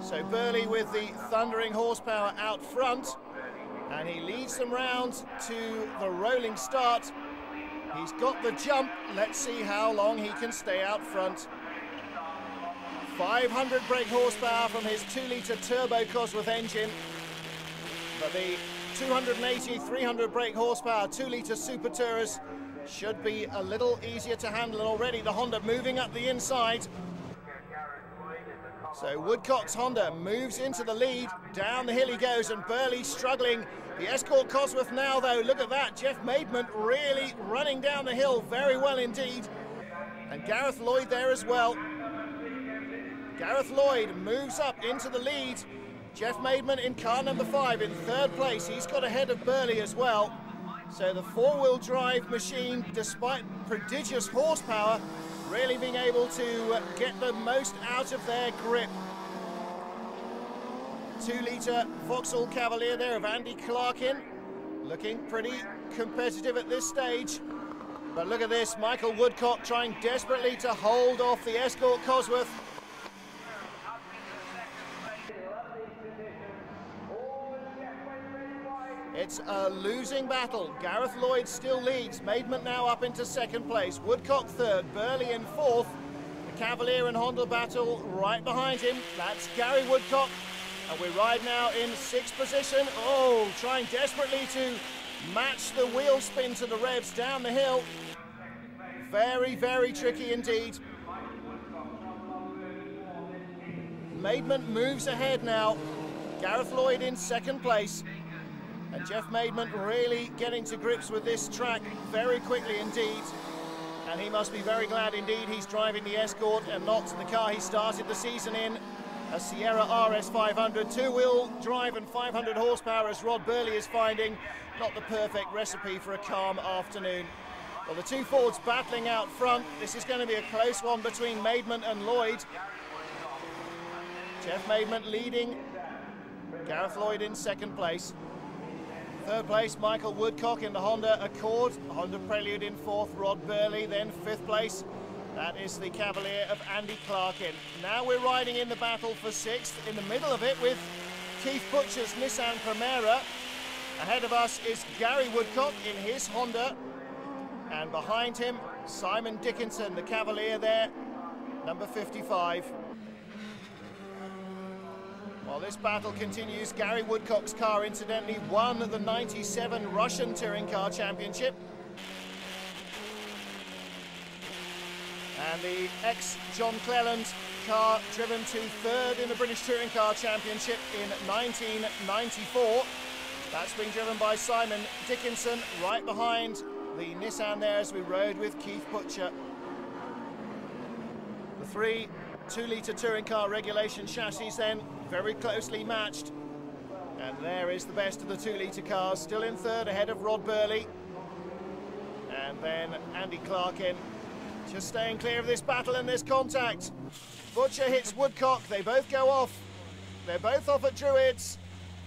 So Burley with the thundering horsepower out front, and he leads them round to the rolling start. He's got the jump. Let's see how long he can stay out front. 500 brake horsepower from his 2-litre turbo Cosworth engine, but the 280, 300 brake horsepower 2-litre Super Tourers should be a little easier to handle. Already the Honda moving up the inside. So Woodcock's Honda moves into the lead. Down the hill he goes, and Burley struggling. The Escort Cosworth now, though, look at that. Jeff Maidment really running down the hill very well indeed. And Gareth Lloyd there as well. Gareth Lloyd moves up into the lead. Jeff Maidment in car number 5 in 3rd place. He's got ahead of Burley as well. So the 4-wheel drive machine, despite prodigious horsepower, really being able to get the most out of their grip. 2-litre Vauxhall Cavalier there of Andy Clarkin, looking pretty competitive at this stage. But look at this, Michael Woodcock trying desperately to hold off the Escort Cosworth. It's a losing battle. Gareth Lloyd still leads. Maidment now up into 2nd place. Woodcock 3rd, Burley in 4th. The Cavalier and Honda battle right behind him. That's Gary Woodcock. And we ride now in 6th position. Oh, trying desperately to match the wheel spin to the revs down the hill. Very, very tricky indeed. Maidment moves ahead now. Gareth Lloyd in 2nd place. And Jeff Maidment really getting to grips with this track very quickly indeed. And he must be very glad indeed he's driving the Escort and not the car he started the season in, a Sierra RS 500. 2-wheel drive and 500 horsepower, as Rod Burley is finding, not the perfect recipe for a calm afternoon. Well, the two Fords battling out front. This is going to be a close one between Maidment and Lloyd. Jeff Maidment leading, Gareth Lloyd in 2nd place. 3rd place, Michael Woodcock in the Honda Accord. Honda Prelude in 4th, Rod Burley. Then 5th place, that is the Cavalier of Andy Clarkin. Now we're riding in the battle for 6th. In the middle of it with Keith Butcher's Nissan Primera. Ahead of us is Gary Woodcock in his Honda. And behind him, Simon Dickinson, the Cavalier there, number 55. While this battle continues, Gary Woodcock's car incidentally won the '97 Russian Touring Car Championship. And the ex-John Cleland car driven to 3rd in the British Touring Car Championship in 1994. That's being driven by Simon Dickinson, right behind the Nissan there as we rode with Keith Butcher. The 3 2-litre touring car regulation chassis then very closely matched, and there is the best of the 2-litre cars, still in 3rd ahead of Rod Burley, and then Andy Clarkin just staying clear of this battle and this contact. Butcher hits Woodcock, they both go off, they're both off at Druids,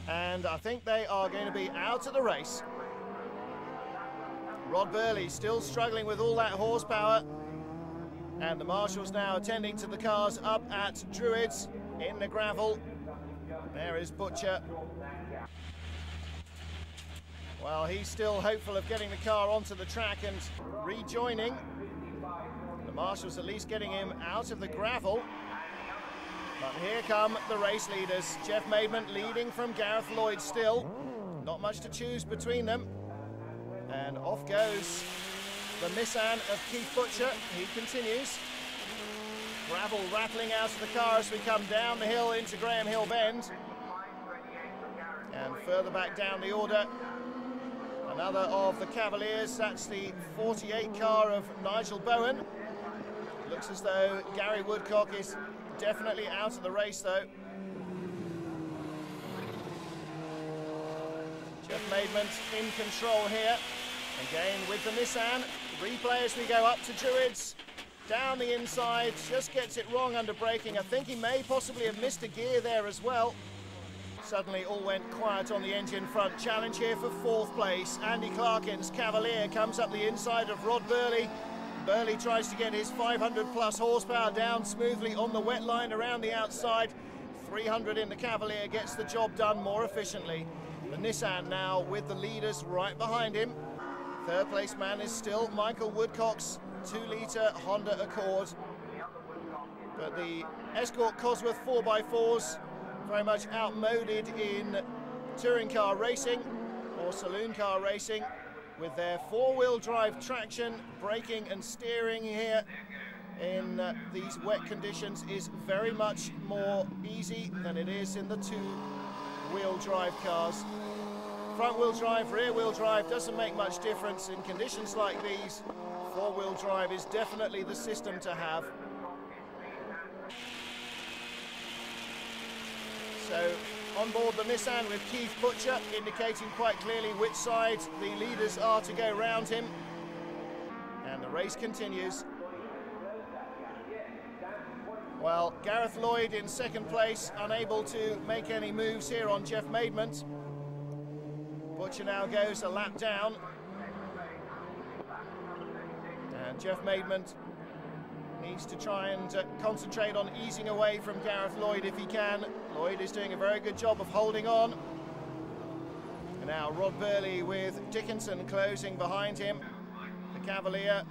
and I think they are going to be out of the race. Rod Burley still struggling with all that horsepower, and the marshals now attending to the cars up at Druids in the gravel. There is Butcher. Well, he's still hopeful of getting the car onto the track and rejoining. The marshals at least getting him out of the gravel. But here come the race leaders. Jeff Maidment leading from Gareth Lloyd still. Not much to choose between them. And off goes the Nissan of Keith Butcher. He continues. Gravel rattling out of the car as we come down the hill into Graham Hill Bend. And further back down the order, another of the Cavaliers. That's the 48 car of Nigel Bowen. Looks as though Gary Woodcock is definitely out of the race though. Jeff Maidment in control here. Again with the Nissan. Replay as we go up to Druids. Down the inside, just gets it wrong under braking. I think he may possibly have missed a gear there as well. Suddenly all went quiet on the engine front. Challenge here for 4th place. Andy Clarkin's Cavalier comes up the inside of Rod Burley. Burley tries to get his 500 plus horsepower down smoothly on the wet line around the outside. 300 in the Cavalier gets the job done more efficiently. The Nissan now with the leaders right behind him. Third place man is still Michael Woodcock's 2-litre Honda Accord. But the Escort Cosworth 4x4s very much outmoded in touring car racing or saloon car racing, with their four-wheel drive traction, braking and steering here in these wet conditions is very much more easy than it is in the two-wheel drive cars. Front-wheel drive, rear-wheel drive doesn't make much difference in conditions like these. Four-wheel drive is definitely the system to have. So on board the Nissan with Keith Butcher indicating quite clearly which side the leaders are to go round him. And the race continues. Well, Gareth Lloyd in second place, unable to make any moves here on Jeff Maidment. Butcher now goes a lap down. And Jeff Maidment needs to try and concentrate on easing away from Gareth Lloyd if he can. Lloyd is doing a very good job of holding on. And now Rod Burley with Dickinson closing behind him. The Cavalier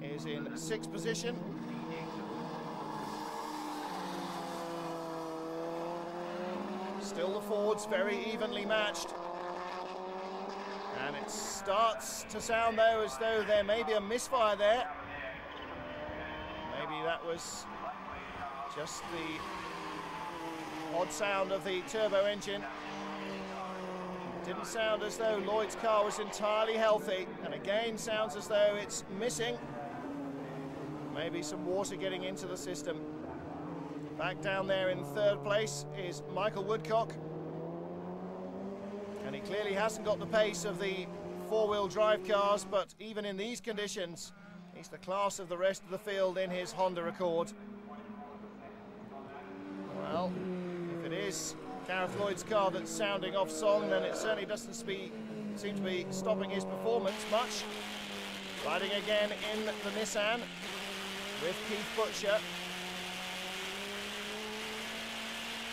is in 6th position. Still the Fords very evenly matched. And it starts to sound though as though there may be a misfire there. Maybe that was just the odd sound of the turbo engine. It didn't sound as though Lloyd's car was entirely healthy, and again sounds as though it's missing. Maybe some water getting into the system. Back down there in third place is Michael Woodcock. And he clearly hasn't got the pace of the four-wheel drive cars, but even in these conditions, he's the class of the rest of the field in his Honda Accord. Well, if it is Gareth Lloyd's car that's sounding off song, then it certainly doesn't seem to be stopping his performance much. Riding again in the Nissan with Keith Butcher.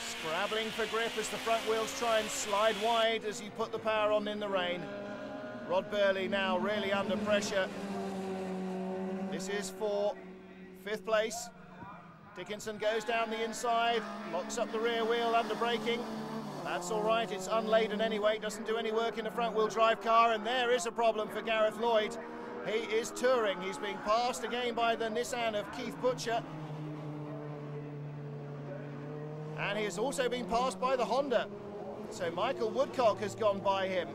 Scrabbling for grip as the front wheels try and slide wide as you put the power on in the rain. Rod Burley now really under pressure. This is for 5th place. Dickinson goes down the inside, locks up the rear wheel under braking. That's all right, it's unladen anyway, doesn't do any work in the front wheel drive car, and there is a problem for Gareth Lloyd. He is touring, he's being passed again by the Nissan of Keith Butcher. And he has also been passed by the Honda. So Michael Woodcock has gone by him.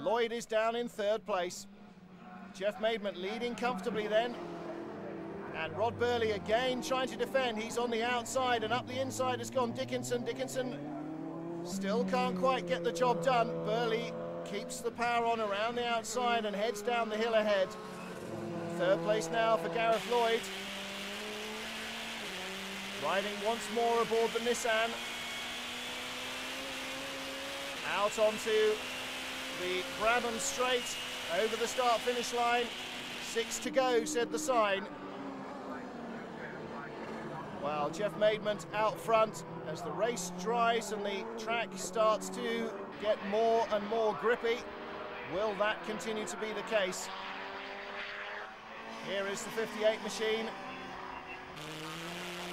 Lloyd is down in 3rd place. Jeff Maidment leading comfortably then. And Rod Burley again trying to defend. He's on the outside, and up the inside has gone Dickinson. Dickinson still can't quite get the job done. Burley keeps the power on around the outside and heads down the hill ahead. 3rd place now for Gareth Lloyd. Riding once more aboard the Nissan. Out onto the Brabham Straight, over the start-finish line. 6 to go, said the sign. Well, Jeff Maidment out front as the race dries and the track starts to get more and more grippy. Will that continue to be the case? Here is the 58 machine.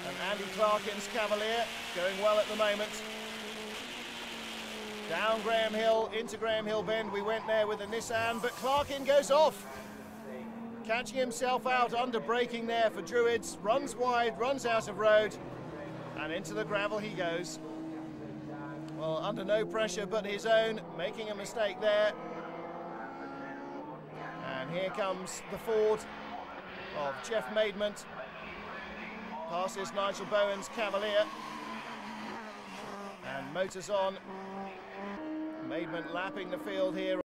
And Andy Clarkin's Cavalier going well at the moment. Down Graham Hill, into Graham Hill Bend, we went there with the Nissan, but Clarkin goes off. Catching himself out under braking there for Druids, runs wide, runs out of road, and into the gravel he goes. Well, under no pressure but his own, making a mistake there. And here comes the Ford of Jeff Maidment. Passes Nigel Bowen's Cavalier. And motors on. Maidment lapping the field here.